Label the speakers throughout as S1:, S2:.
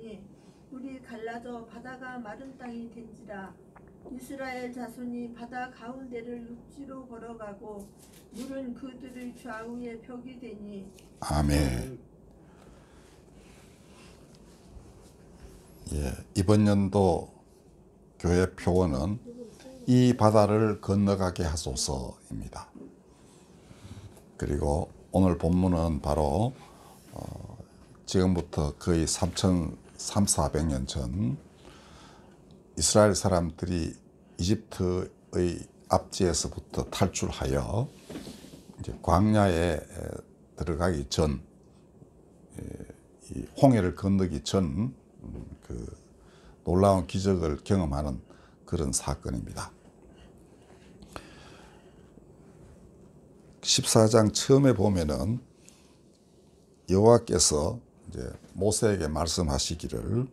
S1: 하시니 물이 갈라져 바다가 마른 땅이 된지라. 이스라엘 자손이 바다 가운데를 육지로 걸어가고 물은 그들의 좌우에 벽이 되니.
S2: 아멘. 예, 이번 연도 교회 표어는 이 바다를 건너가게 하소서입니다. 그리고 오늘 본문은 바로 지금부터 거의 3,400년 전 이스라엘 사람들이 이집트의 압제에서부터 탈출하여 이제 광야에 들어가기 전, 이 홍해를 건너기 전 그 놀라운 기적을 경험하는 그런 사건입니다. 14장 처음에 보면은 여호와께서 이제 모세에게 말씀하시기를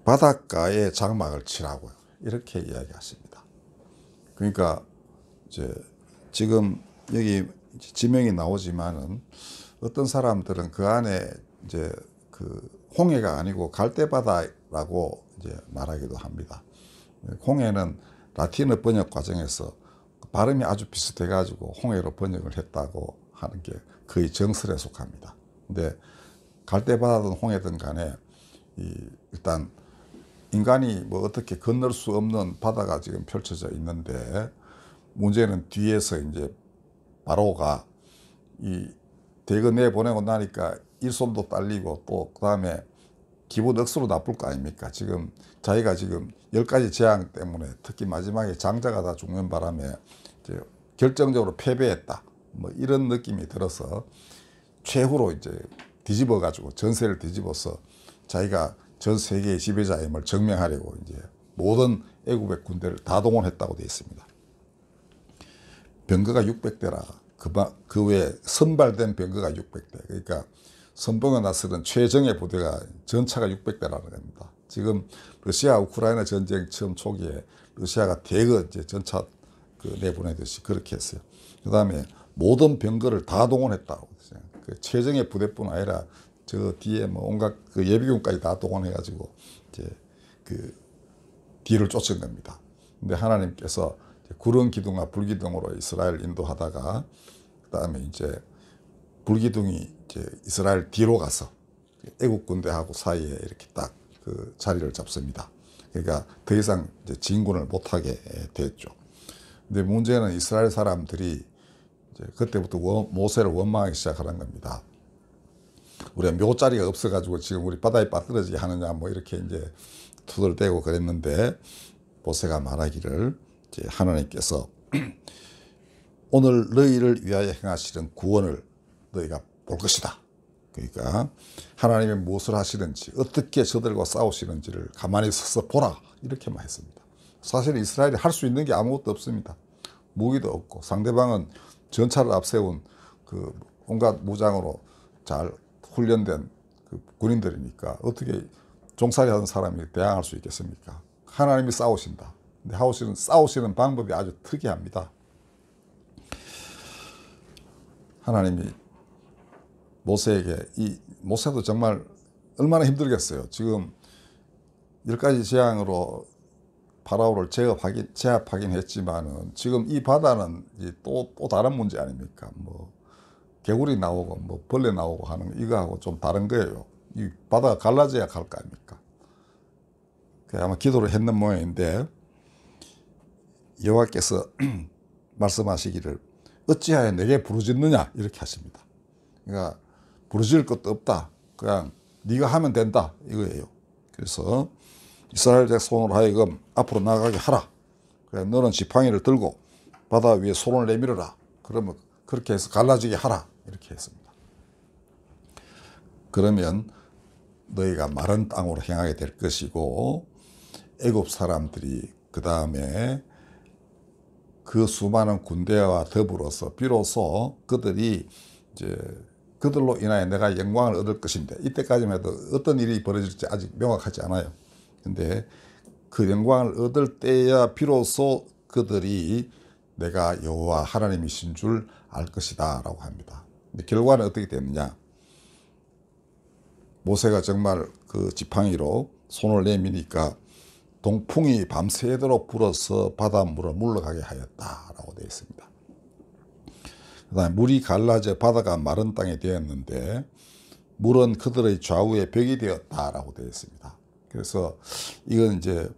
S2: 바닷가에 장막을 치라고요. 이렇게 이야기하십니다. 그러니까 이제 지금 여기 지명이 나오지만은 어떤 사람들은 그 안에 이제 그 홍해가 아니고 갈대바다라고 이제 말하기도 합니다. 홍해는 라틴어 번역 과정에서 발음이 아주 비슷해 가지고 홍해로 번역을 했다고 하는 게 거의 정설에 속합니다. 근데 갈대바다든 홍해든 간에 일단 인간이 뭐 어떻게 건널 수 없는 바다가 지금 펼쳐져 있는데, 문제는 뒤에서 이제 바로가 이 대거 내보내고 나니까 일손도 딸리고 또 그 다음에 기분 억수로 나쁠 거 아닙니까? 지금 자기가 지금 10가지 재앙 때문에 특히 마지막에 장자가 다 죽는 바람에 이제 결정적으로 패배했다, 뭐 이런 느낌이 들어서 최후로 이제 뒤집어 가지고 전세를 뒤집어서 자기가 전 세계의 지배자임을 증명하려고 이제 모든 애굽의 군대를 다 동원했다고 되어 있습니다. 병거가 600대라 그 외에 선발된 병거가 600대. 그러니까 선봉에 나서는 최정예 부대가 전차가 600대라는 겁니다. 지금 러시아 우크라이나 전쟁 처음 초기에 러시아가 대거 이제 전차 내보내듯이 그렇게 했어요. 그 다음에 모든 병거를 다 동원했다고. 그 최정예 부대뿐 아니라 저 뒤에 뭐 온갖 그 예비군까지 다 동원해가지고 이제 그 뒤를 쫓은 겁니다. 근데 하나님께서 구름 기둥과 불기둥으로 이스라엘 인도하다가 그다음에 이제 불기둥이 이제 이스라엘 뒤로 가서 애국 군대하고 사이에 이렇게 딱 그 자리를 잡습니다. 그러니까 더 이상 이제 진군을 못하게 됐죠. 근데 문제는 이스라엘 사람들이 이제 그때부터 모세를 원망하기 시작하는 겁니다. 우리가 묘자리가 없어가지고 지금 우리 바다에 빠뜨려지게 하느냐 뭐 이렇게 이제 투덜대고 그랬는데, 모세가 말하기를 이제 하나님께서 오늘 너희를 위하여 행하시는 구원을 너희가 볼 것이다. 그러니까 하나님이 무엇을 하시는지 어떻게 저들과 싸우시는지를 가만히 서서 보라, 이렇게만 했습니다. 사실 이스라엘이 할 수 있는 게 아무것도 없습니다. 무기도 없고 상대방은 전차를 앞세운 그 온갖 무장으로 잘 훈련된 그 군인들이니까 어떻게 종살이 하는 사람이 대항할 수 있겠습니까? 하나님이 싸우신다. 근데 싸우시는 방법이 아주 특이합니다. 하나님이 모세에게, 모세도 정말 얼마나 힘들겠어요. 지금 10가지 재앙으로 파라오를 제압하긴 했지만은 지금 이 바다는 또 다른 문제 아닙니까? 뭐 개구리 나오고 뭐 벌레 나오고 하는 이거하고 좀 다른 거예요. 이 바다가 갈라져야 갈 거 아닙니까? 아마 기도를 했는 모양인데, 여호와께서 말씀하시기를 어찌하여 내게 부르짖느냐 이렇게 하십니다. 그러니까 부르짖을 것도 없다, 그냥 네가 하면 된다 이거예요. 그래서 이스라엘 백성으로 하여금 앞으로 나가게 하라. 그래, 너는 지팡이를 들고 바다 위에 손을 내밀어라. 그러면 그렇게 해서 갈라지게 하라, 이렇게 했습니다. 그러면 너희가 마른 땅으로 행하게 될 것이고, 애굽 사람들이 그 다음에 그 수많은 군대와 더불어서 비로소 그들이 이제 그들로 인하여 내가 영광을 얻을 것인데, 이때까지만 해도 어떤 일이 벌어질지 아직 명확하지 않아요. 근데 그 영광을 얻을 때야 비로소 그들이 내가 여호와 하나님이신 줄 알 것이다 라고 합니다. 근데 결과는 어떻게 됐느냐? 모세가 정말 그 지팡이로 손을 내미니까 동풍이 밤새도록 불어서 바닷물을 물러가게 하였다라고 되어 있습니다. 그 다음에 물이 갈라져 바다가 마른 땅이 되었는데 물은 그들의 좌우에 벽이 되었다라고 되어 있습니다. 그래서 이건 이제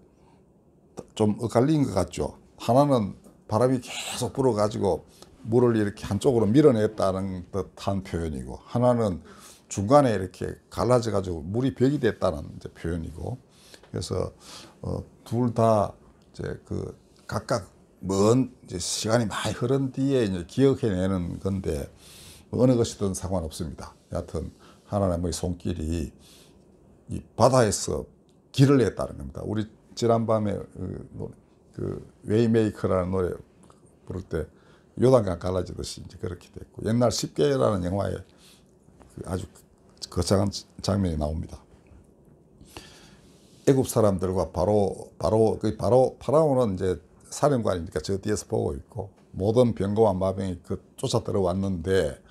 S2: 좀 엇갈린 것 같죠. 하나는 바람이 계속 불어가지고 물을 이렇게 한쪽으로 밀어냈다는 듯한 표현이고, 하나는 중간에 이렇게 갈라져가지고 물이 벽이 됐다는 이제 표현이고, 그래서 둘 다 이제 그 각각 먼 이제 시간이 많이 흐른 뒤에 이제 기억해내는 건데 어느 것이든 상관없습니다. 여하튼 하나님의 손길이 이 바다에서 길을 냈다는 겁니다. 우리 지난밤에 그 웨이메이커라는 노래 부를 때 요단강 갈라지듯이 이제 그렇게 됐고, 옛날 십계라는 영화에 아주 거창한 장면이 나옵니다. 애굽 사람들과 바로 파라오는 이제 사령관이니까 저 뒤에서 보고 있고, 모든 병거와 마병이 쫓아 들어왔는데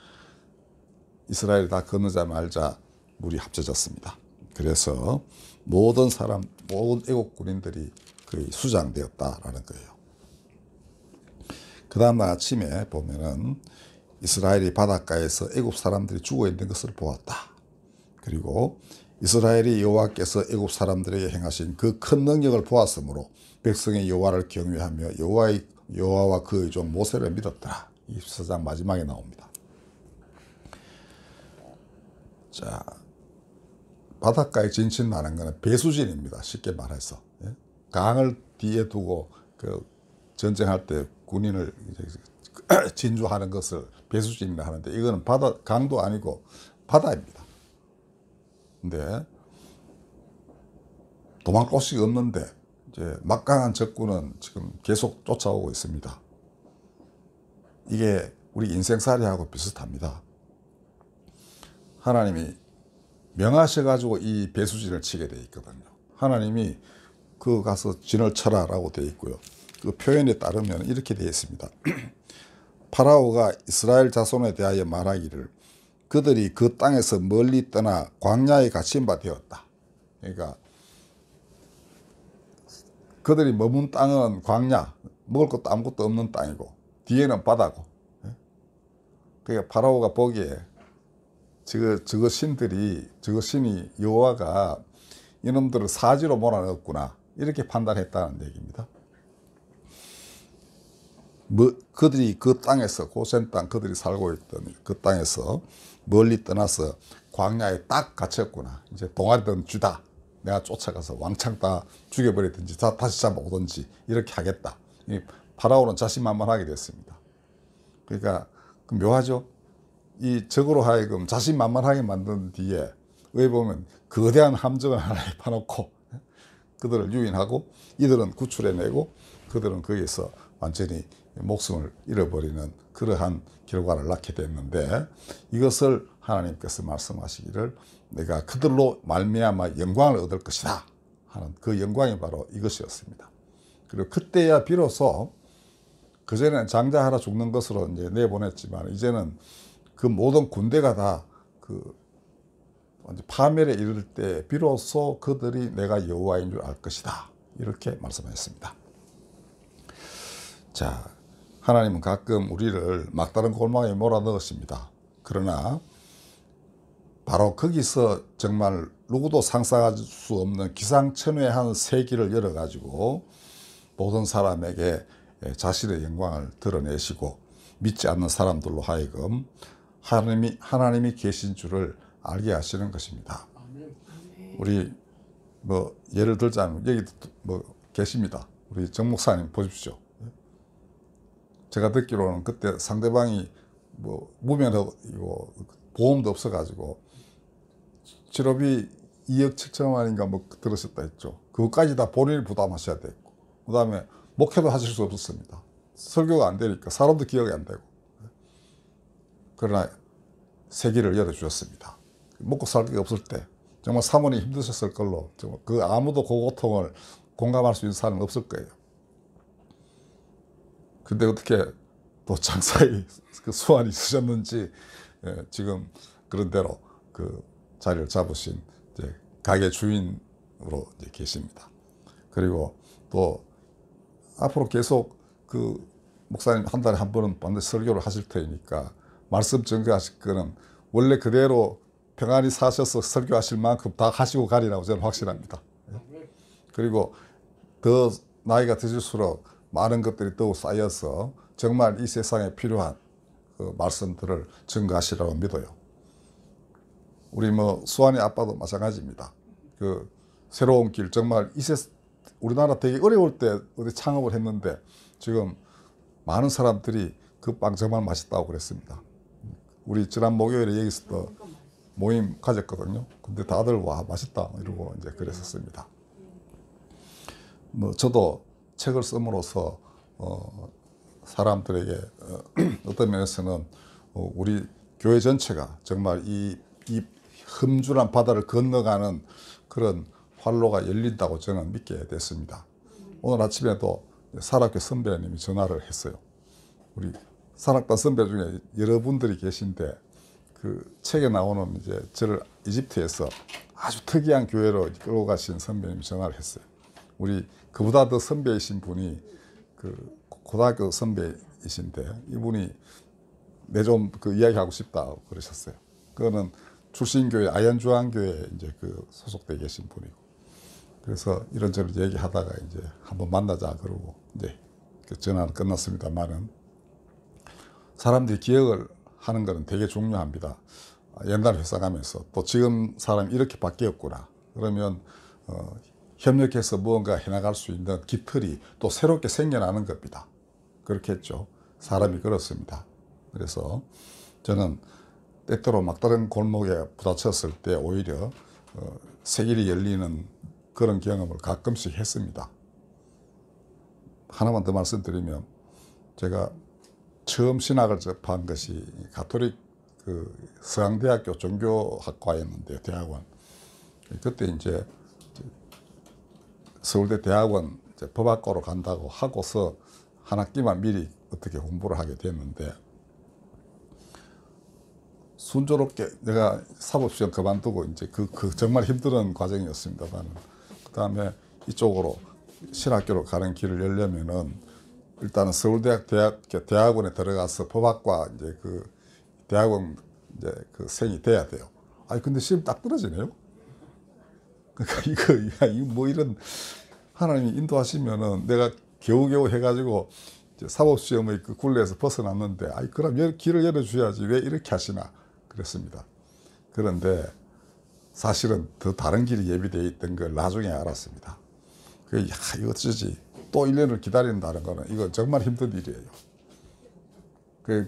S2: 이스라엘이 다 건너자 말자 물이 합쳐졌습니다. 그래서 모든 애국 군인들이 거의 수장되었다라는 거예요. 그 다음날 아침에 보면은 이스라엘이 바닷가에서 애국 사람들이 죽어 있는 것을 보았다. 그리고 이스라엘이 여호와께서 애국 사람들에게 행하신 그 큰 능력을 보았으므로 백성이 여호와를 경외하며 여호와와 그의 종 모세를 믿었더라. 24장 마지막에 나옵니다. 자, 바닷가에 진친다는 것은 배수진입니다. 쉽게 말해서. 강을 뒤에 두고 그 전쟁할 때 군인을 진주하는 것을 배수진이라 하는데, 이거는 강도 아니고 바다입니다. 근데 도망갈 곳이 없는데 이제 막강한 적군은 지금 계속 쫓아오고 있습니다. 이게 우리 인생살이하고 비슷합니다. 하나님이 명하셔가지고 이 배수진을 치게 돼 있거든요. 하나님이 그 가서 진을 쳐라라고 되어 있고요. 그 표현에 따르면 이렇게 되어 있습니다. 파라오가 이스라엘 자손에 대하여 말하기를 그들이 그 땅에서 멀리 떠나 광야에 갇힌 바 되었다. 그러니까 그들이 머문 땅은 광야, 먹을 것도 아무것도 없는 땅이고 뒤에는 바다고. 그러니까 파라오가 보기에 저거 신이 여호와가 이놈들을 사지로 몰아넣었구나, 이렇게 판단했다는 얘기입니다. 그들이 그 땅에서, 고센 땅, 그들이 살고 있던 그 땅에서 멀리 떠나서 광야에 딱 갇혔구나. 이제 동아리든 쥐다. 내가 쫓아가서 왕창 다 죽여버리든지 다시 잡아오든지 이렇게 하겠다. 이 파라오는 자신만만하게 됐습니다. 그러니까 묘하죠. 이 적으로 하여금 자신만만하게 만든 뒤에 왜 보면 거대한 함정을 하나에 파놓고 그들을 유인하고 이들은 구출해내고 그들은 거기에서 완전히 목숨을 잃어버리는 그러한 결과를 낳게 됐는데, 이것을 하나님께서 말씀하시기를 내가 그들로 말미암아 영광을 얻을 것이다 하는 그 영광이 바로 이것이었습니다. 그리고 그때야 비로소, 그전에는 장자하라 죽는 것으로 이제 내보냈지만 이제는 그 모든 군대가 다 그 파멸에 이를 때 비로소 그들이 내가 여호와인 줄 알 것이다, 이렇게 말씀하셨습니다. 자, 하나님은 가끔 우리를 막다른 골망에 몰아넣으십니다. 그러나 바로 거기서 정말 누구도 상상할 수 없는 기상천외한 세기를 열어가지고 모든 사람에게 자신의 영광을 드러내시고 믿지 않는 사람들로 하여금 하나님이 계신 줄을 알게 하시는 것입니다. 우리 예를 들자면 여기 계십니다. 우리 정 목사님 보십시오. 제가 듣기로는 그때 상대방이 무면허이고 보험도 없어가지고 치료비 2억 7천만 원인가 들으셨다 했죠. 그것까지 다 본인이 부담하셔야 됐고, 그 다음에 목회도 하실 수 없었습니다. 설교가 안 되니까 사람도 기억이 안 되고. 그러나 세기를 열어주셨습니다. 먹고 살기가 없을 때 정말 사모님 힘드셨을 걸로, 그 아무도 그 고통을 공감할 수 있는 사람은 없을 거예요. 근데 어떻게 또 장사의 그 수완이 있으셨는지 지금 그런 대로 그 자리를 잡으신 이제 가게 주인으로 이제 계십니다. 그리고 또 앞으로 계속 그 목사님 한 달에 한 번은 반드시 설교를 하실 테니까 말씀 전가하실 거는 원래 그대로 평안히 사셔서 설교하실 만큼 다 하시고 가리라고 저는 확신합니다. 그리고 더 나이가 드실수록 많은 것들이 더욱 쌓여서 정말 이 세상에 필요한 그 말씀들을 전가하시라고 믿어요. 우리 뭐 수환이 아빠도 마찬가지입니다. 그 새로운 길 정말 우리나라 되게 어려울 때 어디 창업을 했는데 지금 많은 사람들이 그 빵 정말 맛있다고 그랬습니다. 우리 지난 목요일에 여기서 모임 가졌거든요. 근데 다들 와 맛있다 이러고 이제 그랬었습니다. 뭐 저도 책을 씀으로써 사람들에게 어떤 면에서는 우리 교회 전체가 정말 이 험준한 바다를 건너가는 그런 활로가 열린다고 저는 믿게 됐습니다. 오늘 아침에도 산악회 선배님이 전화를 했어요. 우리 산악단 선배 중에 여러분들이 계신데 그 책에 나오는 이제 저를 이집트에서 아주 특이한 교회로 끌고 가신 선배님이 전화를 했어요. 우리 그보다 더 선배이신 분이 그 고등학교 선배이신데 이분이 내 좀 그 이야기하고 싶다고 그러셨어요. 그거는 출신교회 아현주한교회 이제 그 소속돼 계신 분이고 그래서 이런저런 얘기하다가 이제 한번 만나자 그러고 이제 그 전화는 끝났습니다만은 사람들이 기억을 하는 것은 되게 중요합니다. 옛날 회사 가면서 또 지금 사람이 이렇게 바뀌었구나 그러면 협력해서 무언가 해나갈 수 있는 깃털이 또 새롭게 생겨나는 겁니다. 그렇겠죠. 사람이 그렇습니다. 그래서 저는 때때로 막다른 골목에 부딪혔을 때 오히려 새 길이 열리는 그런 경험을 가끔씩 했습니다. 하나만 더 말씀드리면 제가 처음 신학을 접한 것이 가톨릭 그 서강대학교 종교학과였는데 대학원 그때 이제 서울대 대학원 이제 법학과로 간다고 하고서 한 학기만 미리 어떻게 공부를 하게 됐는데 순조롭게 내가 사법시험 그만두고 이제 그 정말 힘든 과정이었습니다만 그 다음에 이쪽으로 신학교로 가는 길을 열려면은 일단은 서울대학 대학원에 들어가서 법학과 이제 그 대학원 이제 그 생이 돼야 돼요. 아니 근데 시험 딱 떨어지네요. 그러니까 이거 뭐 이런 하나님이 인도하시면은 내가 겨우겨우 해가지고 이제 사법시험의 그 굴레에서 벗어났는데 아이 그럼 길을 열어줘야지 왜 이렇게 하시나 그랬습니다. 그런데 사실은 더 다른 길이 예비되어 있던 걸 나중에 알았습니다. 이거 어쩌지 또 1년을 기다린다는 거는 이거 정말 힘든 일이에요.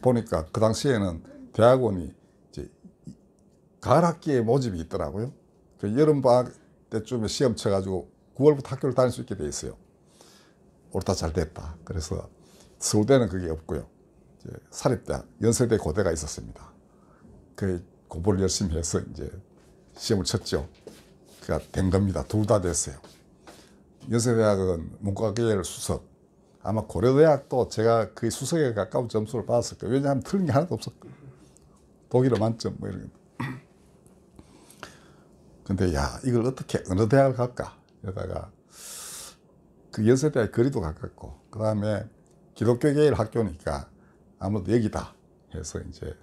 S2: 보니까 그 당시에는 대학원이 이제 가을 학기에 모집이 있더라고요. 여름 방학 때쯤에 시험 쳐가지고 9월부터 학교를 다닐 수 있게 돼 있어요. 옳다 잘 됐다. 그래서 서울대는 그게 없고요. 이제 사립대학, 연세대 고대가 있었습니다. 공부를 열심히 해서 이제 시험을 쳤죠. 그가 된 겁니다. 둘 다 됐어요. 연세대학은 문과계열 수석, 아마 고려대학도 제가 그 수석에 가까운 점수를 받았을 거예요. 왜냐하면 틀린 게 하나도 없었거든요. 독일어 만점 뭐 이런. 근데 야 이걸 어떻게 어느 대학을 갈까? 이러다가 그 연세대학 거리도 가깝고 그 다음에 기독교계열 학교니까 아무래도 여기다 해서 이제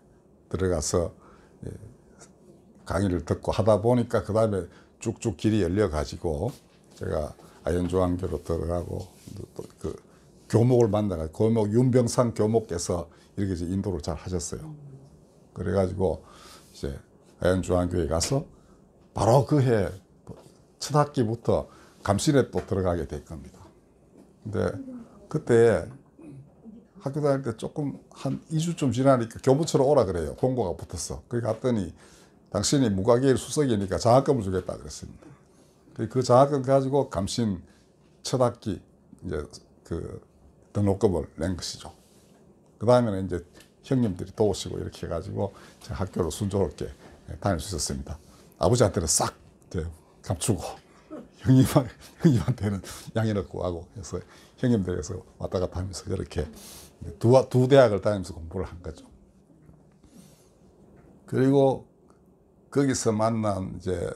S2: 들어가서 강의를 듣고 하다 보니까 그 다음에 쭉쭉 길이 열려가지고 제가 아현조항교로 들어가고 또 그 교목을 만나가 교목 윤병상 교목께서 이렇게 이제 인도를 잘 하셨어요. 그래가지고 이제 아현조항교에 가서 바로 그 해 첫 학기부터 감신에 또 들어가게 될 겁니다. 근데 그때 학교 다닐 때 조금 한 2주쯤 지나니까 교무처로 오라 그래요. 공고가 붙었어. 거기 갔더니 당신이 문과계열 수석이니까 장학금을 주겠다 그랬습니다. 그 장학금 가지고 감신 첫 학기 이제 그 등록금을 낸 것이죠. 그 다음에는 이제 형님들이 도우시고 이렇게 해가지고 제가 학교를 순조롭게 다닐 수 있었습니다. 아버지한테는 싹 감추고 형님한테는 양해를 구하고 해서 형님들에서 왔다 갔다 하면서 이렇게 두 대학을 다니면서 공부를 한 거죠. 그리고 거기서 만난 이제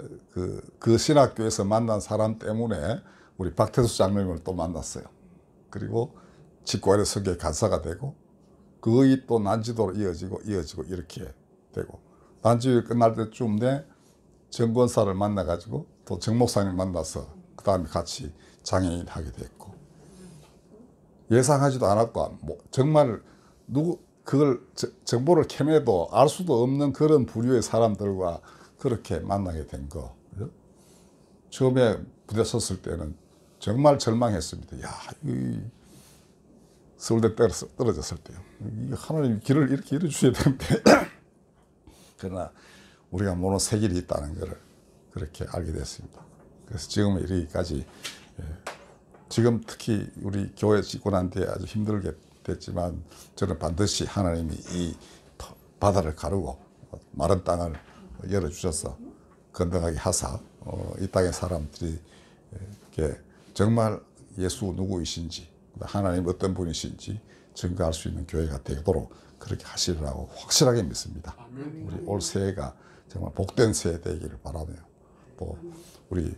S2: 그 신학교에서 만난 사람 때문에 우리 박태수 장로님을 또 만났어요. 그리고 직관의 설교에 간사가 되고 거의 또 난지도로 이어지고 이렇게 되고 난지도 끝날 때쯤에 정권사를 만나가지고 또 정목사님 만나서 그 다음에 같이 장애인 하게 됐고 예상하지도 않았고 정말 그걸 정보를 캐내도 알 수도 없는 그런 부류의 사람들과 그렇게 만나게 된 거. 처음에 부대 섰을 때는 정말 절망했습니다. 야, 서울대 떨어졌을 때요. 하나님 길을 이렇게 열어주셔야 되는데. 그러나 우리가 모르는 새 길이 있다는 것을 그렇게 알게 됐습니다. 그래서 지금 이르기까지 지금 특히 우리 교회 짓고 난 뒤에 아주 힘들게 됐지만 저는 반드시 하나님이 이 바다를 가르고 마른 땅을 열어주셔서 건강하게 하사 이 땅의 사람들이 이렇게 정말 예수 누구이신지 하나님 어떤 분이신지 증거할 수 있는 교회가 되도록 그렇게 하시리라고 확실하게 믿습니다. 우리 올 새해가 정말 복된 새해 되기를 바라며 또 우리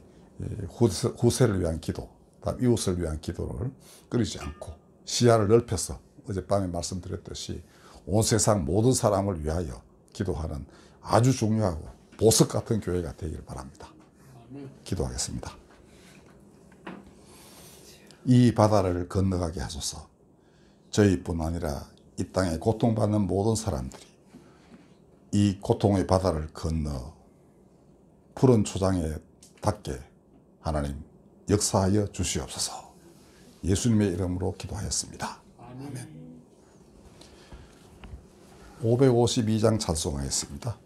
S2: 후세를 위한 기도, 다음 이웃을 위한 기도를 끊이지 않고 시야를 넓혀서 어젯밤에 말씀드렸듯이 온 세상 모든 사람을 위하여 기도하는 아주 중요하고 보석 같은 교회가 되기를 바랍니다. 기도하겠습니다. 이 바다를 건너가게 하소서. 저희뿐 아니라 이 땅에 고통받는 모든 사람들이 이 고통의 바다를 건너 푸른 초장에 닿게 하나님 역사하여 주시옵소서. 예수님의 이름으로 기도하였습니다. 아멘. 552장 찬송하겠습니다.